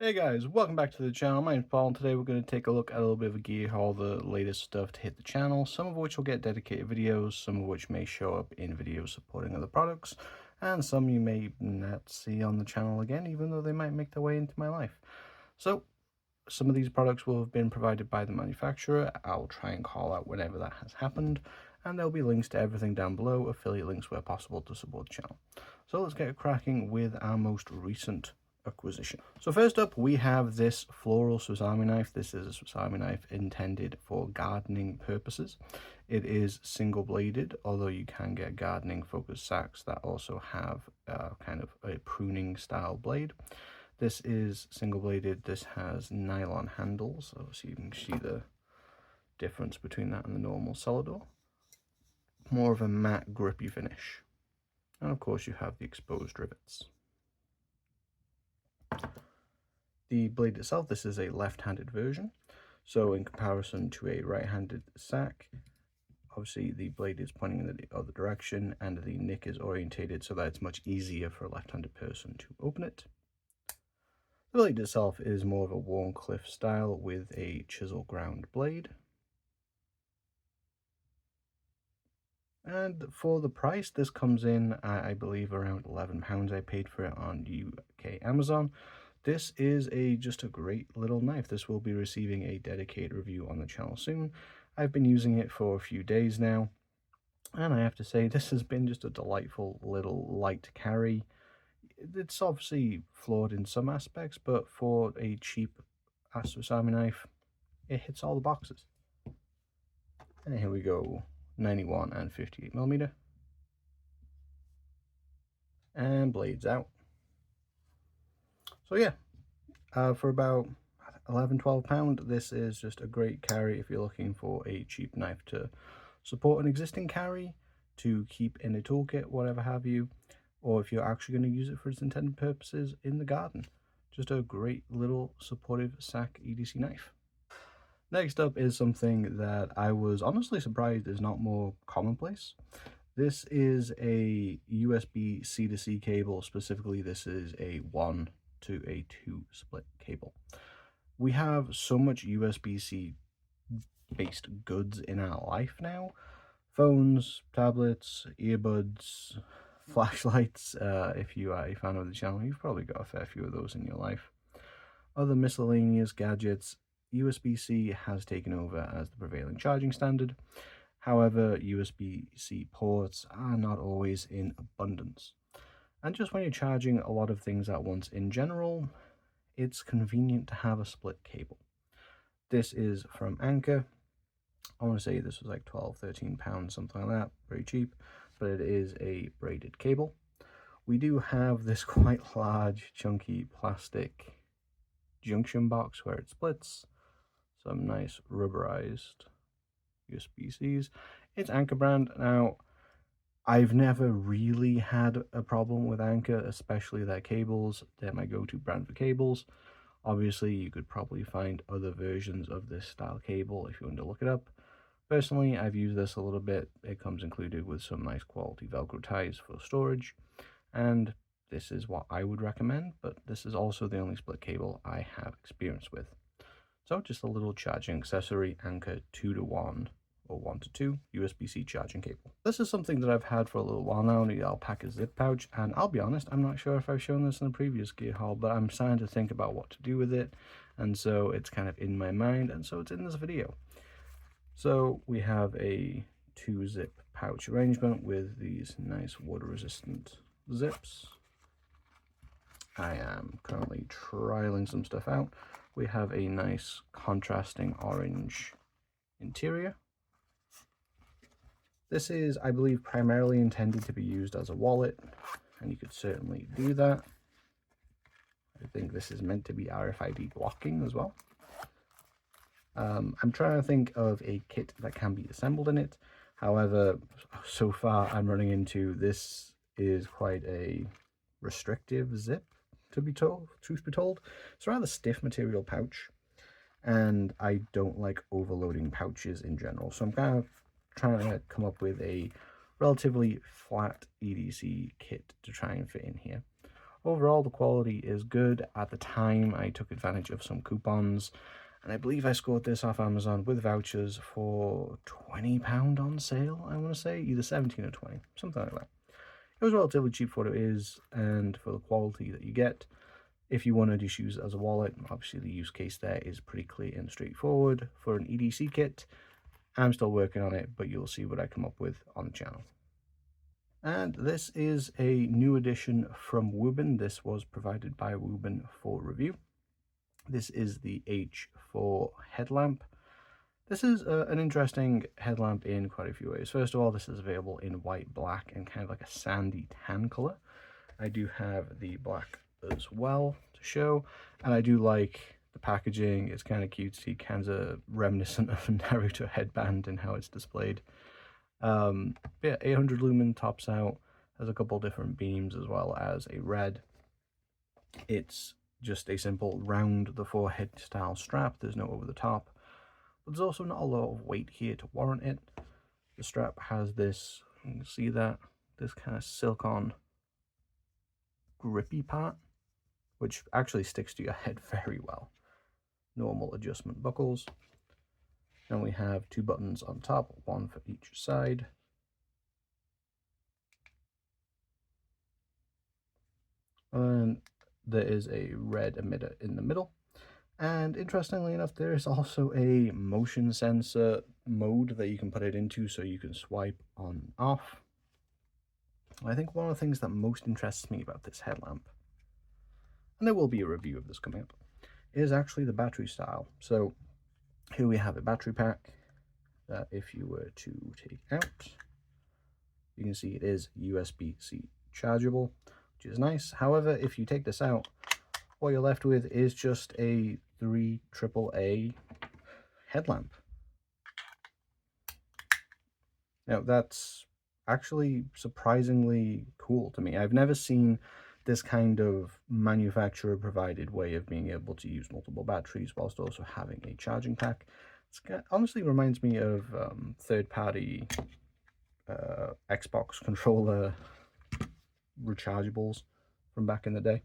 Hey guys, welcome back to the channel. My name's Paul, and today we're going to take a look at a little bit of a gear haul, the latest stuff to hit the channel, some of which will get dedicated videos, some of which may show up in videos supporting other products, and some you may not see on the channel again, even though they might make their way into my life. So, some of these products will have been provided by the manufacturer. I'll try and call out whenever that has happened, and there'll be links to everything down below, affiliate links where possible to support the channel. So let's get cracking with our most recent acquisition. So first up, we have this floral Swiss Army knife. This is a Swiss Army knife intended for gardening purposes. It is single bladed, although you can get gardening focused sacks that also have kind of a pruning style blade. This is single bladed. This has nylon handles, so you can see the difference between that and the normal Solidor. More of a matte grippy finish. And of course you have the exposed rivets. The blade itself, this is a left-handed version, so in comparison to a right-handed sack, obviously the blade is pointing in the other direction and the nick is orientated so that it's much easier for a left-handed person to open it. The blade itself is more of a Warncliffe style with a chisel ground blade. And for the price, this comes in, I believe, around £11. I paid for it on UK Amazon. This is just a great little knife. This will be receiving a dedicated review on the channel soon. I've been using it for a few days now, and I have to say this has been just a delightful little light carry. It's obviously flawed in some aspects, but for a cheap Swiss Army knife, it hits all the boxes. And here we go, 91 and 58mm. And blades out. So yeah, for about £11–12, this is just a great carry if you're looking for a cheap knife to support an existing carry, to keep in a toolkit, whatever have you, or if you're actually going to use it for its intended purposes in the garden. Just a great little supportive sack EDC knife. Next up is something that I was honestly surprised is not more commonplace. This is a USB-C to C cable. Specifically, this is a 1 to a 2 split cable. We have so much USB-C based goods in our life now. Phones, tablets, earbuds, flashlights. If you are a fan of the channel, you've probably got a fair few of those in your life. Other miscellaneous gadgets, USB-C has taken over as the prevailing charging standard. However, USB-C ports are not always in abundance. And just when you're charging a lot of things at once in general, it's convenient to have a split cable. This is from Anker. I want to say this was like £12–13, something like that, very cheap, but it is a braided cable. We do have this quite large, chunky plastic junction box where it splits, some nice rubberized USB-Cs. It's Anker brand. Now, I've never really had a problem with Anker, especially their cables. They're my go-to brand for cables. Obviously, you could probably find other versions of this style cable if you want to look it up. Personally, I've used this a little bit. It comes included with some nice quality Velcro ties for storage, and this is what I would recommend, but this is also the only split cable I have experience with. So just a little charging accessory, Anker 2-to-1 or 1-to-2 USB-C charging cable. This is something that I've had for a little while now, the Alpaca zip pouch, and I'll be honest, I'm not sure if I've shown this in a previous gear haul, but I'm starting to think about what to do with it, and so it's kind of in my mind, and so it's in this video. So we have a 2-zip pouch arrangement with these nice water-resistant zips. I am currently trialing some stuff out. We have a nice contrasting orange interior. This is, I believe, primarily intended to be used as a wallet, and you could certainly do that. I think this is meant to be RFID blocking as well. I'm trying to think of a kit that can be assembled in it. However, so far I'm running into this is quite a restrictive zip, to be told, truth be told. It's a rather stiff material pouch, and I don't like overloading pouches in general. So I'm kind of trying to come up with a relatively flat EDC kit to try and fit in here. Overall, the quality is good. At the time, I took advantage of some coupons, and I believe I scored this off Amazon with vouchers for £20 on sale, I want to say, either 17 or 20, something like that. It was relatively cheap for what it is, and for the quality that you get. If you want to just use it as a wallet, obviously the use case there is pretty clear and straightforward. For an EDC kit, I'm still working on it, but you'll see what I come up with on the channel. And this is a new addition from Wuben. This was provided by Wuben for review. This is the H4 headlamp. This is an interesting headlamp in quite a few ways. First of all, this is available in white, black, and kind of like a sandy tan color. I do have the black as well to show, and I do like the packaging. It's kind of cutesy, kind of reminiscent of a Naruto headband and how it's displayed. Yeah, 800 lumen tops out, has a couple different beams as well as a red. It's just a simple round the forehead style strap. There's no over the top, but there's also not a lot of weight here to warrant it. The strap has this, you can see that, this kind of silicone grippy part, which actually sticks to your head very well. Normal adjustment buckles. Then we have two buttons on top, one for each side. And there is a red emitter in the middle. And interestingly enough, there is also a motion sensor mode that you can put it into, so you can swipe on and off. I think one of the things that most interests me about this headlamp, and there will be a review of this coming up, is actually the battery style. So here we have a battery pack that if you were to take out, you can see it is USB-C chargeable, which is nice. However, if you take this out, what you're left with is just a 3 AAA headlamp. Now that's actually surprisingly cool to me. I've never seen this kind of manufacturer provided way of being able to use multiple batteries whilst also having a charging pack. It honestly reminds me of third-party Xbox controller rechargeables from back in the day.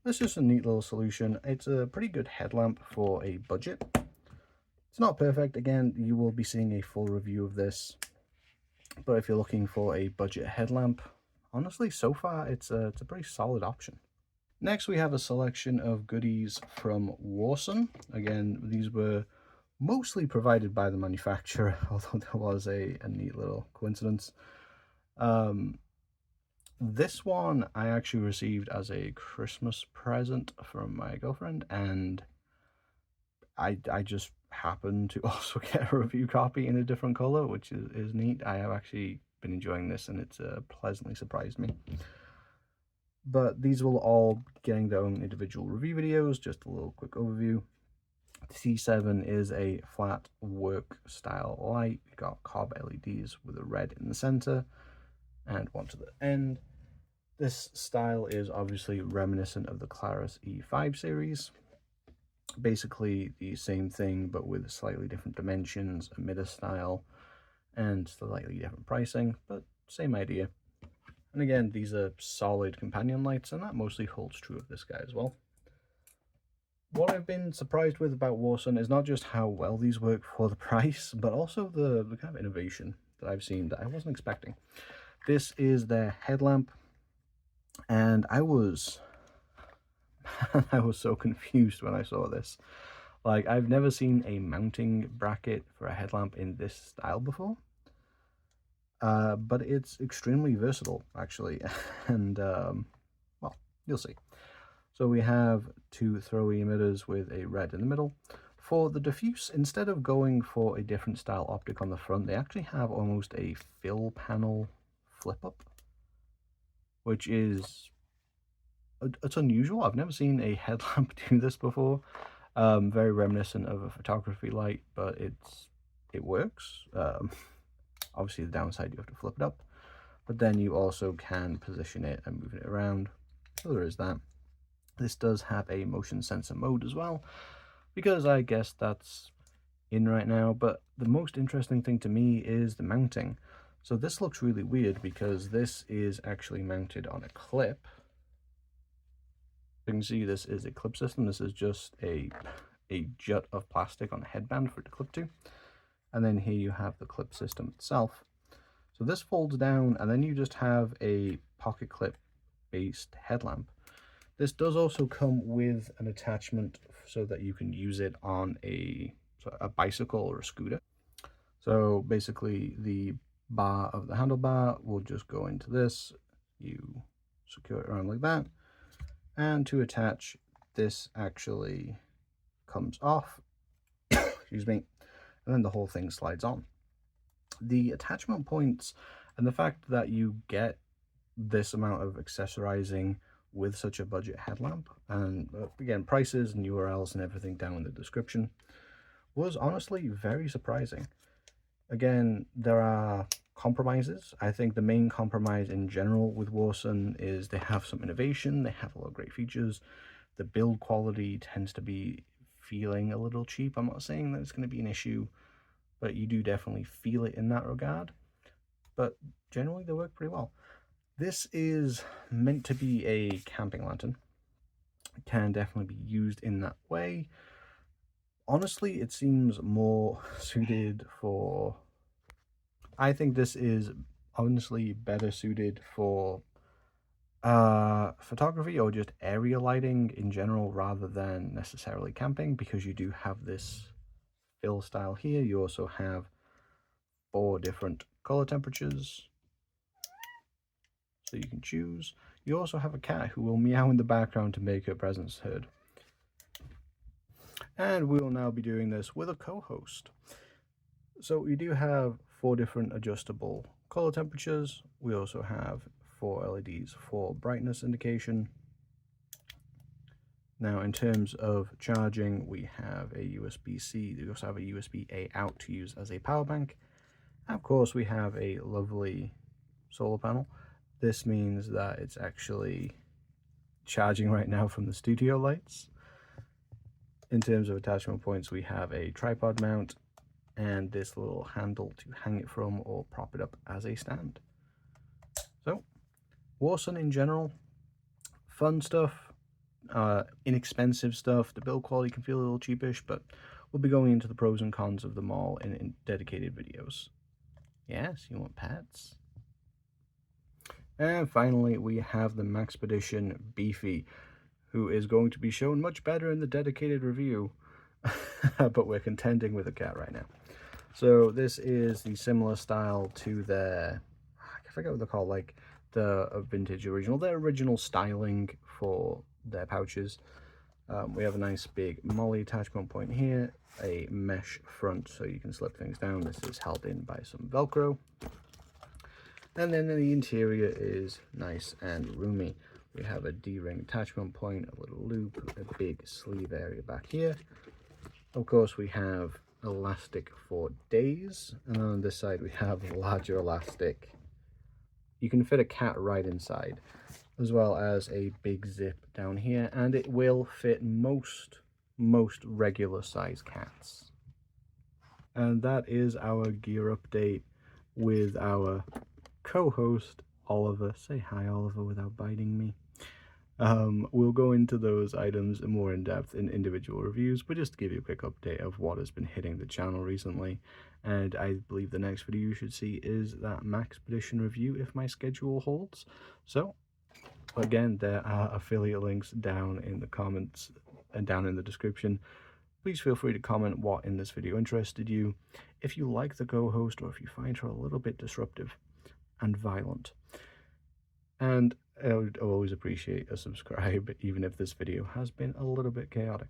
This is a neat little solution. It's a pretty good headlamp for a budget. It's not perfect. Again, you will be seeing a full review of this. But if you're looking for a budget headlamp, honestly, so far, it's a pretty solid option. Next, we have a selection of goodies from Warsun. Again, these were mostly provided by the manufacturer, although there was a neat little coincidence. This one I actually received as a Christmas present from my girlfriend, and I just happened to also get a review copy in a different color, which is neat. I have actually been enjoying this, and it's pleasantly surprised me. But these will all be getting their own individual review videos. Just a little quick overview. The C7 is a flat work style light. We've got cob LEDs with a red in the center and one to the end. This style is obviously reminiscent of the Claris E5 series. Basically the same thing, but with slightly different dimensions, emitter style, and slightly different pricing, but same idea. And again, these are solid companion lights, and that mostly holds true of this guy as well. What I've been surprised with about Warsun is not just how well these work for the price, but also the kind of innovation that I've seen that I wasn't expecting. This is their headlamp, and I was so confused when I saw this. Like, I've never seen a mounting bracket for a headlamp in this style before. But it's extremely versatile, actually, and, well, you'll see. So we have two throwy emitters with a red in the middle. For the diffuse, instead of going for a different style optic on the front, they actually have almost a fill panel flip-up, which is, it's unusual. I've never seen a headlamp do this before. Very reminiscent of a photography light, but it works. Obviously the downside, you have to flip it up, but then you also can position it and move it around. So there is that. This does have a motion sensor mode as well, because I guess that's in right now. But the most interesting thing to me is the mounting. So this looks really weird because this is actually mounted on a clip, You can see this is a clip system. This is just a jut of plastic on a headband for it to clip to. And then here you have the clip system itself. So this folds down, and then you just have a pocket clip based headlamp. This does also come with an attachment so that you can use it on a bicycle or a scooter. So basically the bar of the handlebar will just go into this. You secure it around like that. And to attach, this actually comes off, excuse me, and then the whole thing slides on. The attachment points and the fact that you get this amount of accessorizing with such a budget headlamp, and again, prices and URLs and everything down in the description, was honestly very surprising. Again, there are compromises. I think the main compromise in general with Warsun is they have some innovation, they have a lot of great features. The build quality tends to be feeling a little cheap. I'm not saying that it's going to be an issue, but you do definitely feel it in that regard. But generally they work pretty well. This is meant to be a camping lantern. It can definitely be used in that way. Honestly, it seems more suited for... I think this is honestly better suited for photography or just area lighting in general rather than necessarily camping, because you do have this fill style here. You also have 4 different color temperatures, so you can choose. You also have a cat who will meow in the background to make her presence heard. And we will now be doing this with a co-host. So we do have 4 different adjustable color temperatures. We also have 4 LEDs for brightness indication. Now in terms of charging, we have a USB-C. We also have a USB-A out to use as a power bank. And of course we have a lovely solar panel. This means that it's actually charging right now from the studio lights. In terms of attachment points, we have a tripod mount and this little handle to hang it from or prop it up as a stand. So, Warsun in general, fun stuff, inexpensive stuff. The build quality can feel a little cheapish, but we'll be going into the pros and cons of them all in dedicated videos. Yes, you want pets? And finally, we have the Maxpedition Beefy, who is going to be shown much better in the dedicated review, but we're contending with a cat right now. So this is the similar style to their, I forget what they're called, like the vintage original, their original styling for their pouches. We have a nice big molly attachment point here, a mesh front so you can slip things down. This is held in by some Velcro. And then the interior is nice and roomy. We have a D-ring attachment point, a little loop, a big sleeve area back here. Of course, we have elastic for days, and on this side we have a larger elastic. You can fit a cat right inside, as well as a big zip down here, and it will fit most regular size cats. And that is our gear update with our co-host Oliver. Say hi, Oliver, without biting me. We'll go into those items more in depth in individual reviews, but just to give you a quick update of what has been hitting the channel recently. And I believe the next video you should see is that Maxpedition review if my schedule holds. So again, there are affiliate links down in the comments and down in the description. Please feel free to comment what in this video interested you, if you like the co-host or if you find her a little bit disruptive and violent. And I would always appreciate a subscribe, even if this video has been a little bit chaotic.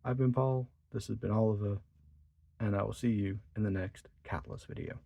I've been Paul, this has been Oliver, and I will see you in the next catless video.